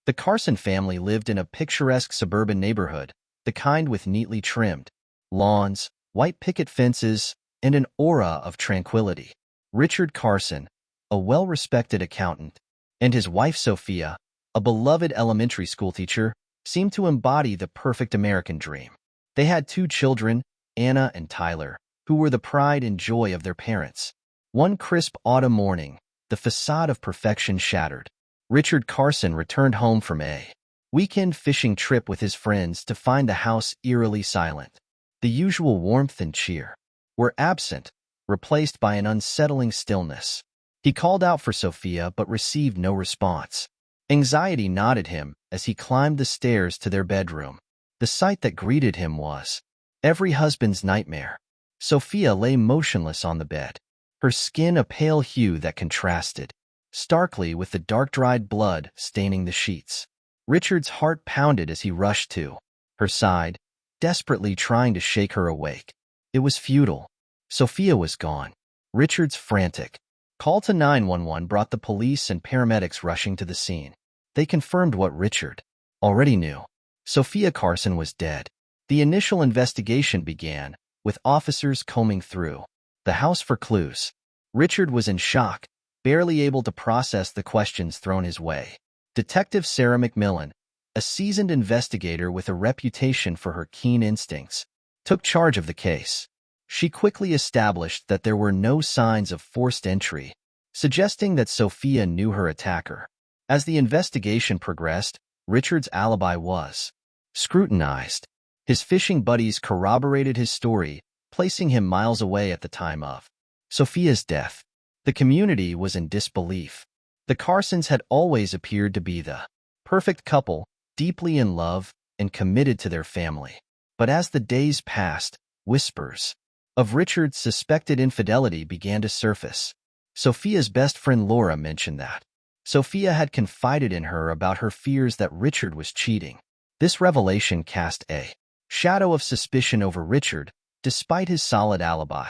The Carson family lived in a picturesque suburban neighborhood, the kind with neatly trimmed lawns, white picket fences, and an aura of tranquility. Richard Carson, a well-respected accountant, and his wife Sophia, a beloved elementary school teacher, seemed to embody the perfect American dream. They had two children, Anna and Tyler, who were the pride and joy of their parents. One crisp autumn morning, the facade of perfection shattered. Richard Carson returned home from a weekend fishing trip with his friends to find the house eerily silent. The usual warmth and cheer were absent, replaced by an unsettling stillness. He called out for Sophia but received no response. Anxiety knotted him as he climbed the stairs to their bedroom. The sight that greeted him was every husband's nightmare. Sophia lay motionless on the bed, her skin a pale hue that contrasted starkly with the dark-dried blood staining the sheets. Richard's heart pounded as he rushed to her side, desperately trying to shake her awake. It was futile. Sophia was gone. Richard's frantic call to 911 brought the police and paramedics rushing to the scene. They confirmed what Richard already knew. Sophia Carson was dead. The initial investigation began, with officers combing through the house for clues. Richard was in shock, barely able to process the questions thrown his way. Detective Sarah McMillan, a seasoned investigator with a reputation for her keen instincts, took charge of the case. She quickly established that there were no signs of forced entry, suggesting that Sophia knew her attacker. As the investigation progressed, Richard's alibi was scrutinized. His fishing buddies corroborated his story, placing him miles away at the time of Sophia's death. The community was in disbelief. The Carsons had always appeared to be the perfect couple, deeply in love and committed to their family. But as the days passed, whispers of Richard's suspected infidelity began to surface. Sophia's best friend Laura mentioned that Sophia had confided in her about her fears that Richard was cheating. This revelation cast a shadow of suspicion over Richard, despite his solid alibi.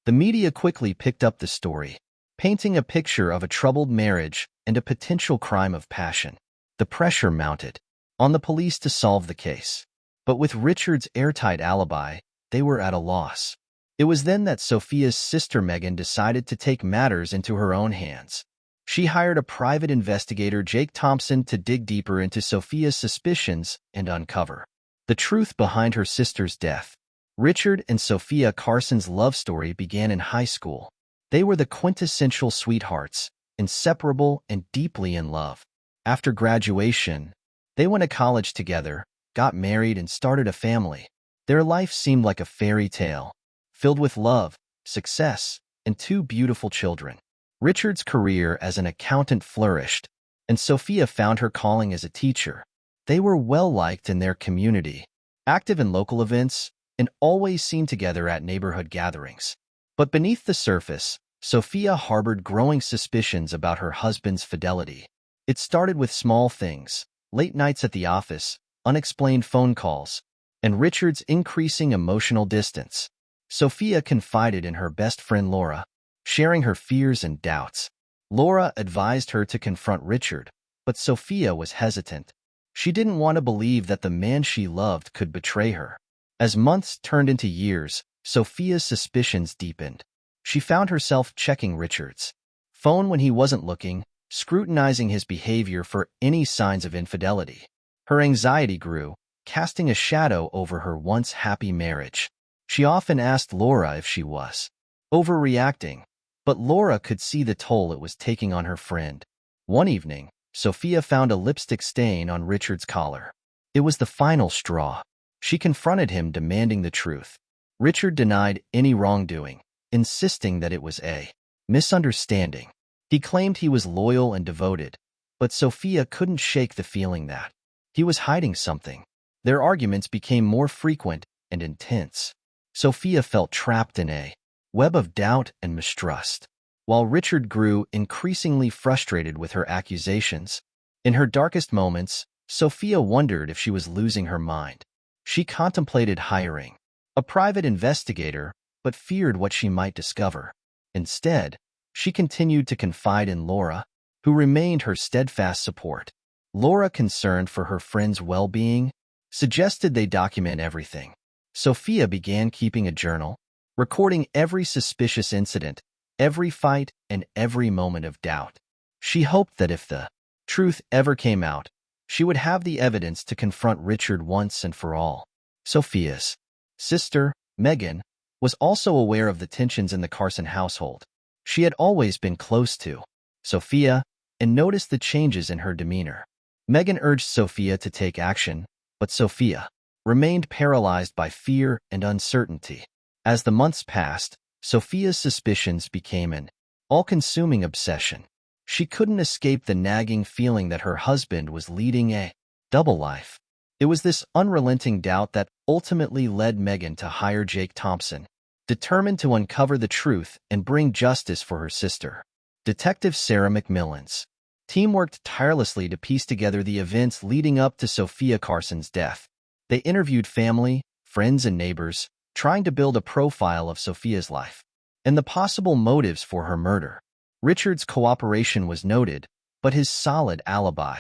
The media quickly picked up the story, painting a picture of a troubled marriage and a potential crime of passion. The pressure mounted on the police to solve the case. But with Richard's airtight alibi, they were at a loss. It was then that Sophia's sister Megan decided to take matters into her own hands. She hired a private investigator, Jake Thompson, to dig deeper into Sophia's suspicions and uncover the truth behind her sister's death. Richard and Sophia Carson's love story began in high school. They were the quintessential sweethearts, inseparable and deeply in love. After graduation, they went to college together, got married, and started a family. Their life seemed like a fairy tale, filled with love, success, and two beautiful children. Richard's career as an accountant flourished, and Sophia found her calling as a teacher. They were well-liked in their community, active in local events, and always seen together at neighborhood gatherings. But beneath the surface, Sophia harbored growing suspicions about her husband's fidelity. It started with small things, late nights at the office, unexplained phone calls, and Richard's increasing emotional distance. Sophia confided in her best friend Laura, sharing her fears and doubts. Laura advised her to confront Richard, but Sophia was hesitant. She didn't want to believe that the man she loved could betray her. As months turned into years, Sophia's suspicions deepened. She found herself checking Richard's phone when he wasn't looking, scrutinizing his behavior for any signs of infidelity. Her anxiety grew, casting a shadow over her once happy marriage. She often asked Laura if she was overreacting, but Laura could see the toll it was taking on her friend. One evening, Sophia found a lipstick stain on Richard's collar. It was the final straw. She confronted him, demanding the truth. Richard denied any wrongdoing, insisting that it was a misunderstanding. He claimed he was loyal and devoted, but Sophia couldn't shake the feeling that he was hiding something. Their arguments became more frequent and intense. Sophia felt trapped in a web of doubt and mistrust, while Richard grew increasingly frustrated with her accusations. In her darkest moments, Sophia wondered if she was losing her mind. She contemplated hiring a private investigator, but feared what she might discover. Instead, she continued to confide in Laura, who remained her steadfast support. Laura, concerned for her friend's well-being, suggested they document everything. Sophia began keeping a journal, recording every suspicious incident, every fight, and every moment of doubt. She hoped that if the truth ever came out, she would have the evidence to confront Richard once and for all. Sophia's sister, Megan, was also aware of the tensions in the Carson household. She had always been close to Sophia and noticed the changes in her demeanor. Megan urged Sophia to take action, but Sophia remained paralyzed by fear and uncertainty. As the months passed, Sophia's suspicions became an all-consuming obsession. She couldn't escape the nagging feeling that her husband was leading a double life. It was this unrelenting doubt that ultimately led Megan to hire Jake Thompson, determined to uncover the truth and bring justice for her sister. Detective Sarah McMillan's team worked tirelessly to piece together the events leading up to Sophia Carson's death. They interviewed family, friends, and neighbors, trying to build a profile of Sophia's life and the possible motives for her murder. Richard's cooperation was noted, but his solid alibi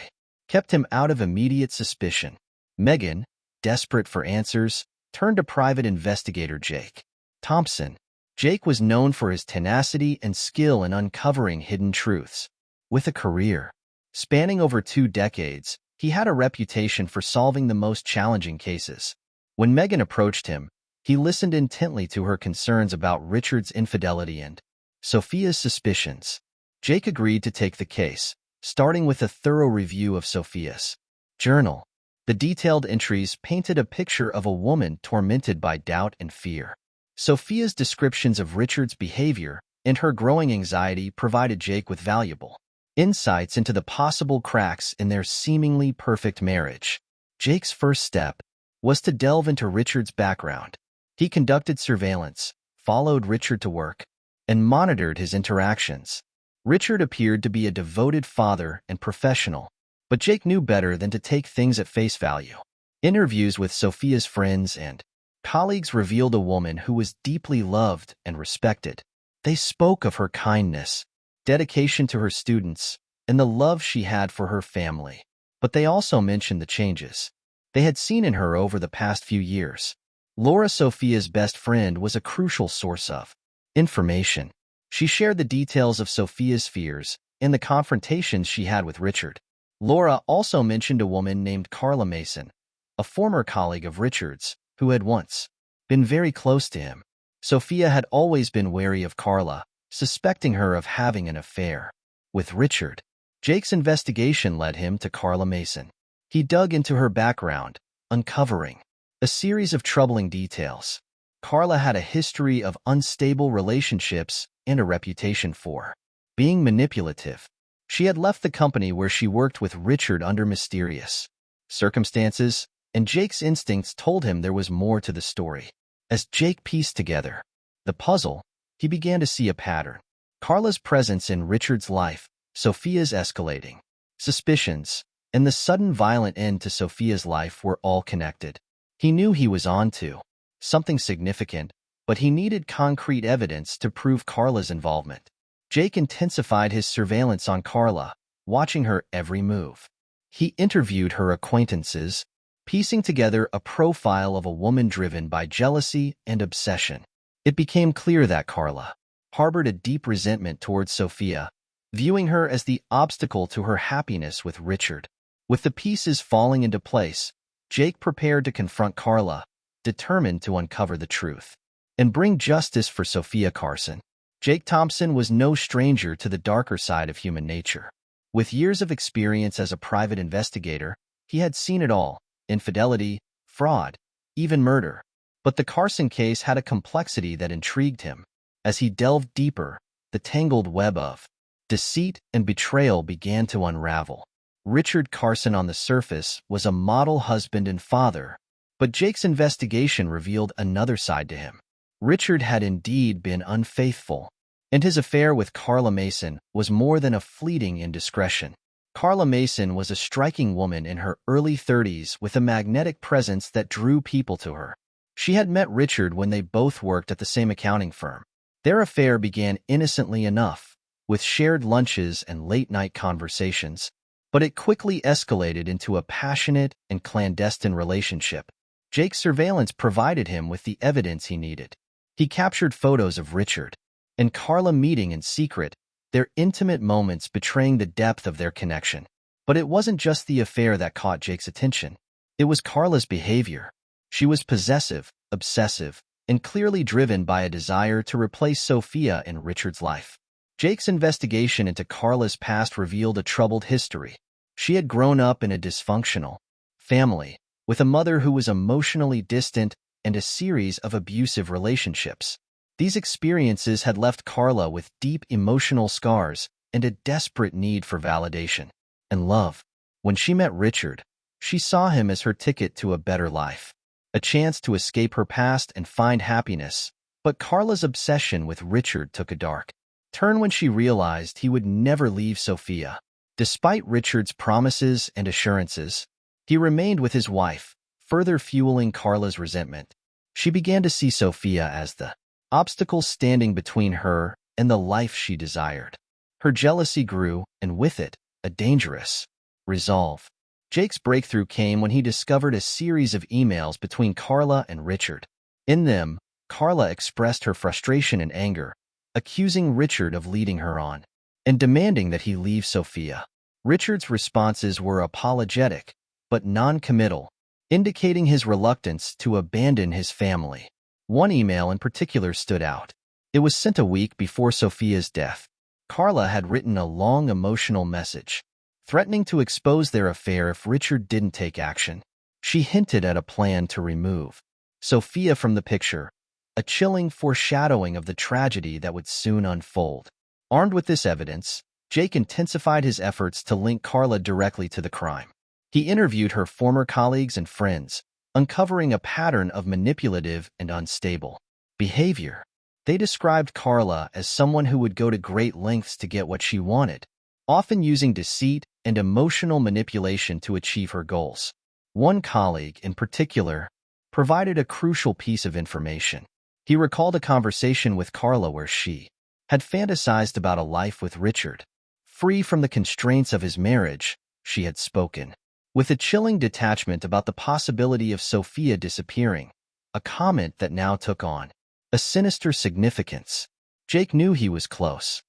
kept him out of immediate suspicion. Megan, desperate for answers, turned to private investigator Jake Thompson. Jake was known for his tenacity and skill in uncovering hidden truths. With a career spanning over 2 decades, he had a reputation for solving the most challenging cases. When Megan approached him, he listened intently to her concerns about Richard's infidelity and Sophia's suspicions. Jake agreed to take the case, starting with a thorough review of Sophia's journal. The detailed entries painted a picture of a woman tormented by doubt and fear. Sophia's descriptions of Richard's behavior and her growing anxiety provided Jake with valuable insights into the possible cracks in their seemingly perfect marriage. Jake's first step was to delve into Richard's background. He conducted surveillance, followed Richard to work, and monitored his interactions. Richard appeared to be a devoted father and professional, but Jake knew better than to take things at face value. Interviews with Sophia's friends and colleagues revealed a woman who was deeply loved and respected. They spoke of her kindness, dedication to her students, and the love she had for her family. But they also mentioned the changes they had seen in her over the past few years. Laura, Sophia's best friend, was a crucial source of information. She shared the details of Sophia's fears and the confrontations she had with Richard. Laura also mentioned a woman named Carla Mason, a former colleague of Richard's, who had once been very close to him. Sophia had always been wary of Carla, suspecting her of having an affair with Richard. Jake's investigation led him to Carla Mason. He dug into her background, uncovering a series of troubling details. Carla had a history of unstable relationships and a reputation for being manipulative. She had left the company where she worked with Richard under mysterious circumstances, and Jake's instincts told him there was more to the story. As Jake pieced together the puzzle, he began to see a pattern. Carla's presence in Richard's life, Sophia's escalating suspicions, and the sudden violent end to Sophia's life were all connected. He knew he was on to something significant, but he needed concrete evidence to prove Carla's involvement. Jake intensified his surveillance on Carla, watching her every move. He interviewed her acquaintances, piecing together a profile of a woman driven by jealousy and obsession. It became clear that Carla harbored a deep resentment towards Sophia, viewing her as the obstacle to her happiness with Richard. With the pieces falling into place, Jake prepared to confront Carla, determined to uncover the truth and bring justice for Sophia Carson. Jake Thompson was no stranger to the darker side of human nature. With years of experience as a private investigator, he had seen it all: infidelity, fraud, even murder. But the Carson case had a complexity that intrigued him. As he delved deeper, the tangled web of deceit and betrayal began to unravel. Richard Carson on the surface was a model husband and father, but Jake's investigation revealed another side to him. Richard had indeed been unfaithful, and his affair with Carla Mason was more than a fleeting indiscretion. Carla Mason was a striking woman in her early 30s with a magnetic presence that drew people to her. She had met Richard when they both worked at the same accounting firm. Their affair began innocently enough, with shared lunches and late-night conversations. but it quickly escalated into a passionate and clandestine relationship. Jake's surveillance provided him with the evidence he needed. He captured photos of Richard and Carla meeting in secret, their intimate moments betraying the depth of their connection. But it wasn't just the affair that caught Jake's attention. It was Carla's behavior. She was possessive, obsessive, and clearly driven by a desire to replace Sophia in Richard's life. Jake's investigation into Carla's past revealed a troubled history. She had grown up in a dysfunctional family, with a mother who was emotionally distant and a series of abusive relationships. These experiences had left Carla with deep emotional scars and a desperate need for validation and love. When she met Richard, she saw him as her ticket to a better life, a chance to escape her past and find happiness. But Carla's obsession with Richard took a dark turn when she realized he would never leave Sophia. Despite Richard's promises and assurances, he remained with his wife, further fueling Carla's resentment. She began to see Sophia as the obstacle standing between her and the life she desired. Her jealousy grew, and with it, a dangerous resolve. Jake's breakthrough came when he discovered a series of emails between Carla and Richard. In them, Carla expressed her frustration and anger, accusing Richard of leading her on and demanding that he leave Sophia. Richard's responses were apologetic, but non-committal, indicating his reluctance to abandon his family. One email in particular stood out. It was sent a week before Sophia's death. Carla had written a long emotional message, threatening to expose their affair if Richard didn't take action. She hinted at a plan to remove Sophia from the picture, a chilling foreshadowing of the tragedy that would soon unfold. Armed with this evidence, Jake intensified his efforts to link Carla directly to the crime. He interviewed her former colleagues and friends, uncovering a pattern of manipulative and unstable behavior. They described Carla as someone who would go to great lengths to get what she wanted, often using deceit and emotional manipulation to achieve her goals. One colleague, in particular, provided a crucial piece of information. He recalled a conversation with Carla where she had fantasized about a life with Richard. Free from the constraints of his marriage, she had spoken with a chilling detachment about the possibility of Sophia disappearing, a comment that now took on a sinister significance. Jake knew he was close.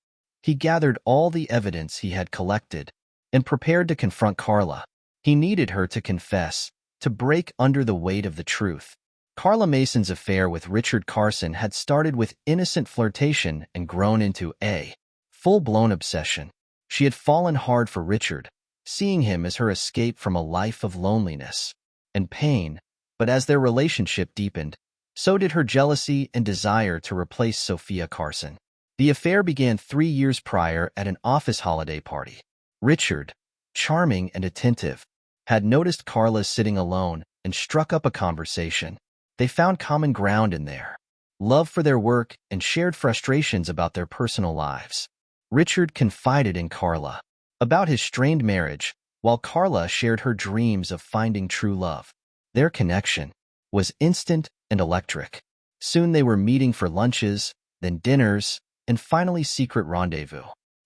He gathered all the evidence he had collected and prepared to confront Carla. He needed her to confess, to break under the weight of the truth. Carla Mason's affair with Richard Carson had started with innocent flirtation and grown into a full-blown obsession. She had fallen hard for Richard, seeing him as her escape from a life of loneliness and pain. But as their relationship deepened, so did her jealousy and desire to replace Sophia Carson. The affair began 3 years prior at an office holiday party. Richard, charming and attentive, had noticed Carla sitting alone and struck up a conversation. They found common ground in their love for their work and shared frustrations about their personal lives. Richard confided in Carla about his strained marriage, while Carla shared her dreams of finding true love. Their connection was instant and electric. Soon they were meeting for lunches, then dinners, and finally secret rendezvous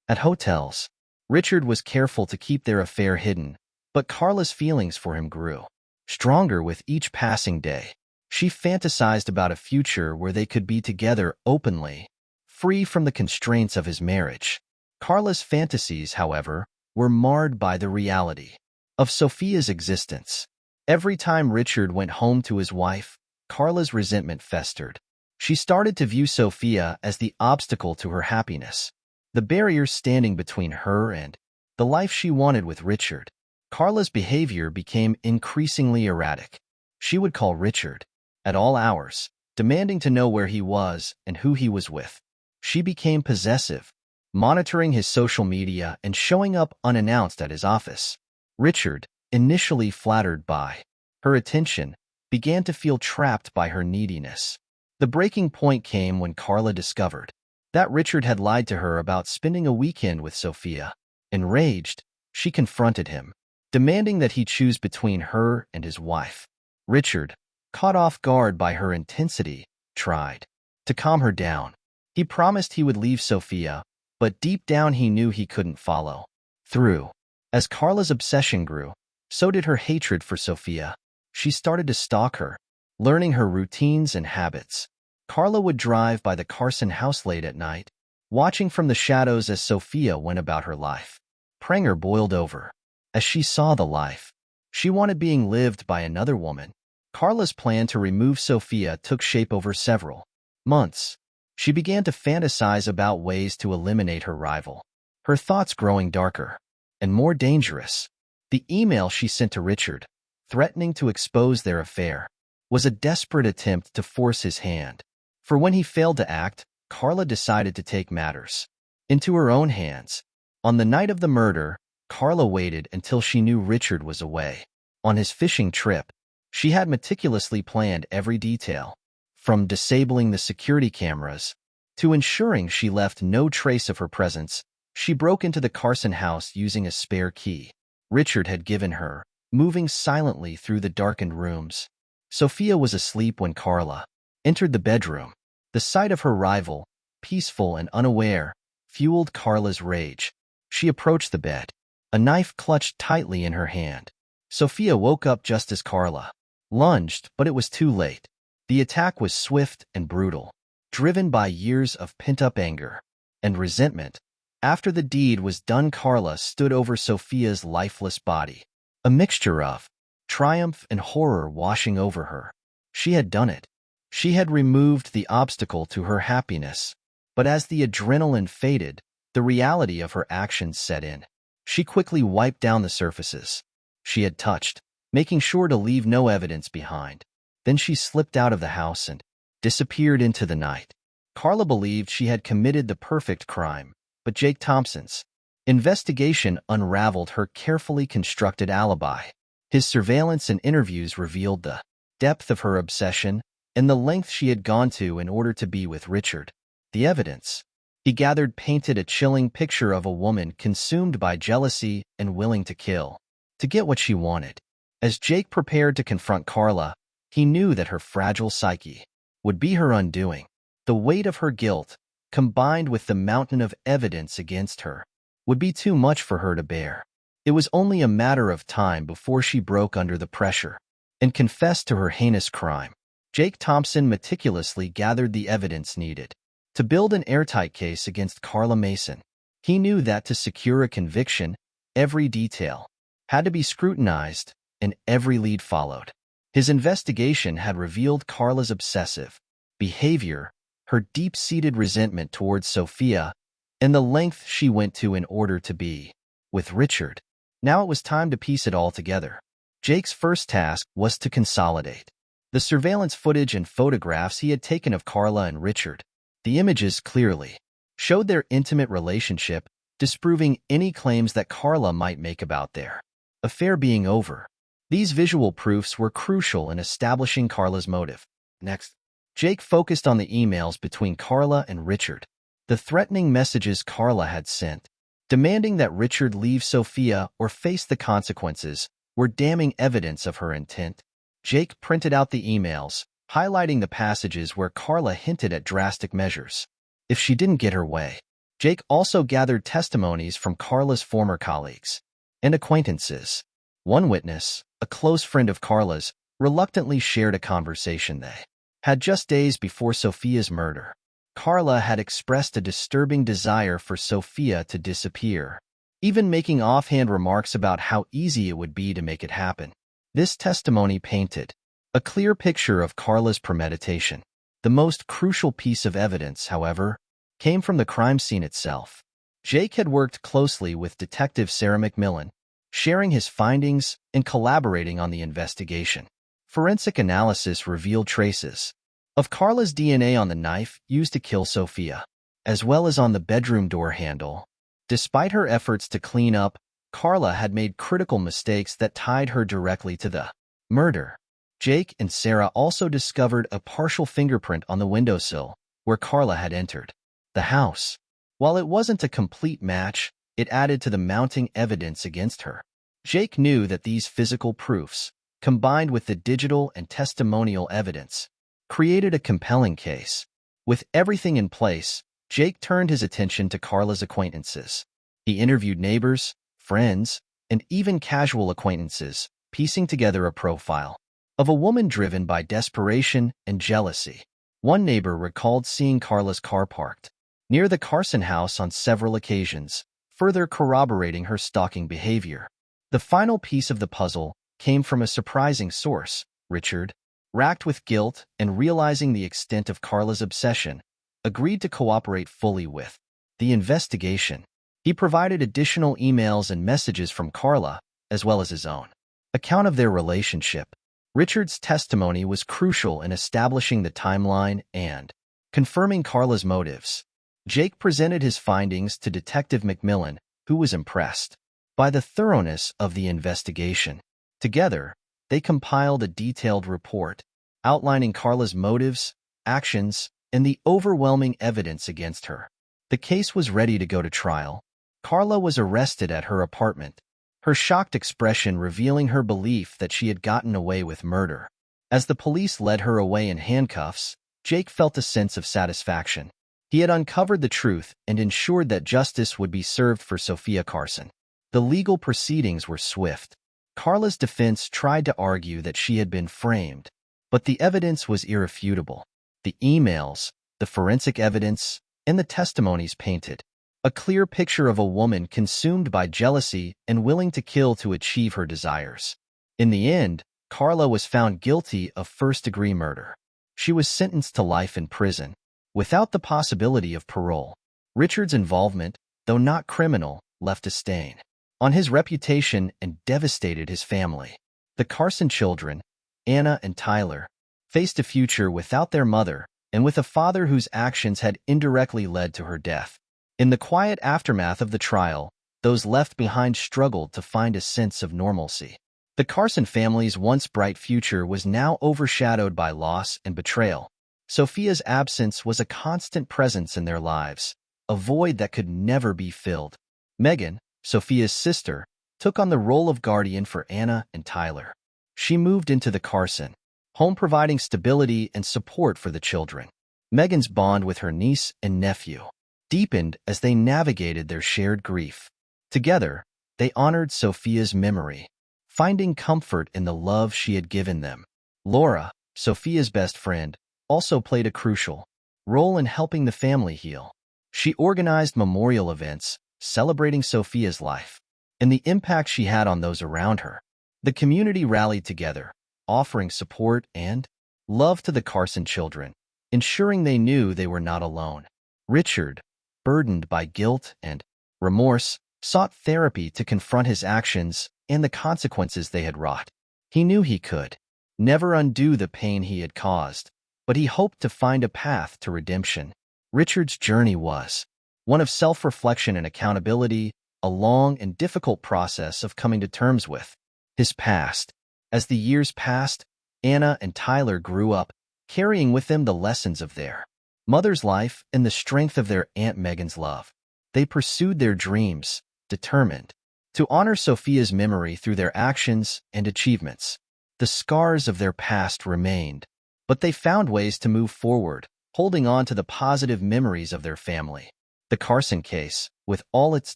at hotels. Richard was careful to keep their affair hidden, but Carla's feelings for him grew stronger with each passing day. She fantasized about a future where they could be together openly, free from the constraints of his marriage. Carla's fantasies, however, were marred by the reality of Sophia's existence. Every time Richard went home to his wife, Carla's resentment festered. She started to view Sophia as the obstacle to her happiness, the barrier standing between her and the life she wanted with Richard. Carla's behavior became increasingly erratic. She would call Richard at all hours, demanding to know where he was and who he was with. She became possessive, monitoring his social media and showing up unannounced at his office. Richard, initially flattered by her attention, began to feel trapped by her neediness. The breaking point came when Carla discovered that Richard had lied to her about spending a weekend with Sophia. Enraged, she confronted him, demanding that he choose between her and his wife. Richard, caught off guard by her intensity, tried to calm her down. He promised he would leave Sophia, but deep down he knew he couldn't follow through. As Carla's obsession grew, so did her hatred for Sophia. She started to stalk her, learning her routines and habits. Carla would drive by the Carson house late at night, watching from the shadows as Sophia went about her life. Pranger boiled over. As she saw the life she wanted being lived by another woman, Carla's plan to remove Sophia took shape over several months. She began to fantasize about ways to eliminate her rival, her thoughts growing darker and more dangerous. The email she sent to Richard, threatening to expose their affair, was a desperate attempt to force his hand. For when he failed to act, Carla decided to take matters into her own hands. On the night of the murder, Carla waited until she knew Richard was away. On his fishing trip, she had meticulously planned every detail, from disabling the security cameras to ensuring she left no trace of her presence. She broke into the Carson house using a spare key Richard had given her, moving silently through the darkened rooms. Sophia was asleep when Carla entered the bedroom. The sight of her rival, peaceful and unaware, fueled Carla's rage. She approached the bed, a knife clutched tightly in her hand. Sophia woke up just as Carla lunged, but it was too late. The attack was swift and brutal, driven by years of pent-up anger and resentment. After the deed was done, Carla stood over Sophia's lifeless body, a mixture of triumph and horror washing over her. She had done it. She had removed the obstacle to her happiness. But as the adrenaline faded, the reality of her actions set in. She quickly wiped down the surfaces she had touched, making sure to leave no evidence behind. Then she slipped out of the house and disappeared into the night. Carla believed she had committed the perfect crime, but Jake Thompson's investigation unraveled her carefully constructed alibi. His surveillance and interviews revealed the depth of her obsession and the length she had gone to in order to be with Richard. The evidence he gathered painted a chilling picture of a woman consumed by jealousy and willing to kill to get what she wanted. As Jake prepared to confront Carla, he knew that her fragile psyche would be her undoing. The weight of her guilt, combined with the mountain of evidence against her, would be too much for her to bear. It was only a matter of time before she broke under the pressure and confessed to her heinous crime. Jake Thompson meticulously gathered the evidence needed to build an airtight case against Carla Mason. He knew that to secure a conviction, every detail had to be scrutinized and every lead followed. His investigation had revealed Carla's obsessive behavior, her deep-seated resentment towards Sophia, and the length she went to in order to be with Richard. Now it was time to piece it all together. Jake's first task was to consolidate the surveillance footage and photographs he had taken of Carla and Richard. The images clearly showed their intimate relationship, disproving any claims that Carla might make about their affair being over. These visual proofs were crucial in establishing Carla's motive. Next, Jake focused on the emails between Carla and Richard. The threatening messages Carla had sent, demanding that Richard leave Sophia or face the consequences, were damning evidence of her intent. Jake printed out the emails, highlighting the passages where Carla hinted at drastic measures if she didn't get her way. Jake also gathered testimonies from Carla's former colleagues and acquaintances. One witness, a close friend of Carla's, reluctantly shared a conversation they had just days before Sophia's murder. Carla had expressed a disturbing desire for Sophia to disappear, even making offhand remarks about how easy it would be to make it happen. This testimony painted a clear picture of Carla's premeditation. The most crucial piece of evidence, however, came from the crime scene itself. Jake had worked closely with Detective Sarah McMillan, sharing his findings and collaborating on the investigation. Forensic analysis revealed traces of Carla's DNA on the knife used to kill Sophia, as well as on the bedroom door handle. Despite her efforts to clean up, Carla had made critical mistakes that tied her directly to the murder. Jake and Sarah also discovered a partial fingerprint on the windowsill where Carla had entered the house. While it wasn't a complete match, it added to the mounting evidence against her. Jake knew that these physical proofs, combined with the digital and testimonial evidence, created a compelling case. With everything in place, Jake turned his attention to Carla's acquaintances. He interviewed neighbors, friends, and even casual acquaintances, piecing together a profile of a woman driven by desperation and jealousy. One neighbor recalled seeing Carla's car parked near the Carson house on several occasions, further corroborating her stalking behavior. The final piece of the puzzle came from a surprising source. Richard, racked with guilt and realizing the extent of Carla's obsession, agreed to cooperate fully with the investigation. He provided additional emails and messages from Carla, as well as his own account of their relationship. Richard's testimony was crucial in establishing the timeline and confirming Carla's motives. Jake presented his findings to Detective McMillan, who was impressed by the thoroughness of the investigation. Together, they compiled a detailed report outlining Carla's motives, actions, and the overwhelming evidence against her. The case was ready to go to trial. Carla was arrested at her apartment, her shocked expression revealing her belief that she had gotten away with murder. As the police led her away in handcuffs, Jake felt a sense of satisfaction. He had uncovered the truth and ensured that justice would be served for Sophia Carson. The legal proceedings were swift. Carla's defense tried to argue that she had been framed, but the evidence was irrefutable. The emails, the forensic evidence, and the testimonies painted a clear picture of a woman consumed by jealousy and willing to kill to achieve her desires. In the end, Carla was found guilty of first-degree murder. She was sentenced to life in prison, without the possibility of parole. Richard's involvement, though not criminal, left a stain on his reputation and devastated his family. The Carson children, Anna and Tyler, faced a future without their mother and with a father whose actions had indirectly led to her death. In the quiet aftermath of the trial, those left behind struggled to find a sense of normalcy. The Carson family's once bright future was now overshadowed by loss and betrayal. Sophia's absence was a constant presence in their lives, a void that could never be filled. Megan, Sophia's sister, took on the role of guardian for Anna and Tyler. She moved into the Carson home, providing stability and support for the children. Megan's bond with her niece and nephew deepened as they navigated their shared grief. Together, they honored Sophia's memory, finding comfort in the love she had given them. Laura, Sophia's best friend, also played a crucial role in helping the family heal. She organized memorial events, celebrating Sophia's life and the impact she had on those around her. The community rallied together, offering support and love to the Carson children, ensuring they knew they were not alone. Richard, burdened by guilt and remorse, sought therapy to confront his actions and the consequences they had wrought. He knew he could never undo the pain he had caused, but he hoped to find a path to redemption. Richard's journey was one of self-reflection and accountability, a long and difficult process of coming to terms with his past. As the years passed, Anna and Tyler grew up, carrying with them the lessons of their mother's life and the strength of their Aunt Megan's love. They pursued their dreams, determined to honor Sophia's memory through their actions and achievements. The scars of their past remained, but they found ways to move forward, holding on to the positive memories of their family. The Carson case, with all its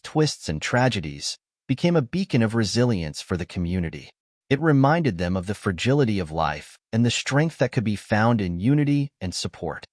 twists and tragedies, became a beacon of resilience for the community. It reminded them of the fragility of life and the strength that could be found in unity and support.